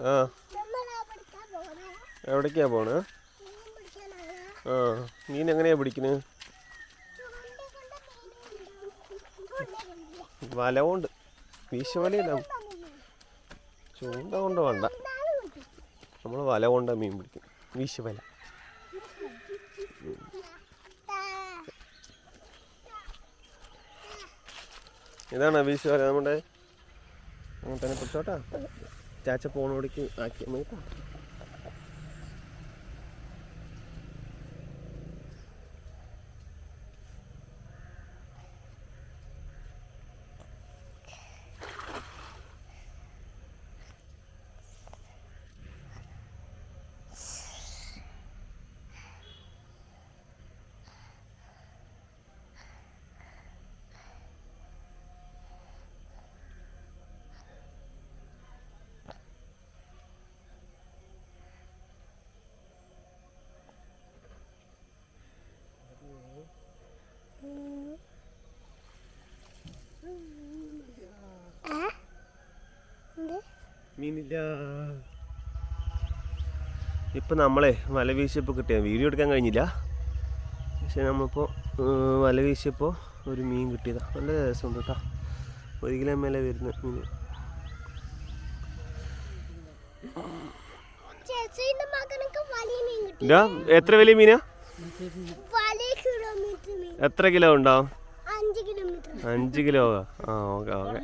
ആ എവിടേക്കാ പോണേ? ആ മീൻ എങ്ങനെയാ പിടിക്കുന്നത്? വല കൊണ്ട്. വീശുവലയില്ല, ചൂണ്ട കൊണ്ട് വേണ്ട, നമ്മൾ വല കൊണ്ടാണ് മീൻ പിടിക്കും. വീശുവല. ഇതാണ് വീശുവല. നമ്മുടെ അങ്ങനെ തന്നെ പിടിച്ചോട്ടാ. ചാച്ച പോണോടേക്ക് ആക്കിയാൽ മതി. മീനില്ല. ഇപ്പം നമ്മളെ വല വീശിയപ്പോൾ കിട്ടിയ വീഡിയോ എടുക്കാൻ കഴിഞ്ഞില്ല. പക്ഷെ നമ്മളിപ്പോൾ വല വീശിയപ്പോൾ ഒരു മീൻ കിട്ടിയതാണ്. നല്ല രസമുണ്ട് കേട്ടോ. 1 കിലോ മേലെ വരുന്ന മീൻ. എത്ര വലിയ മീനാ? എത്ര കിലോ ഉണ്ടാവും? 5 കിലോ. ആ ഓക്കെ ഓക്കെ.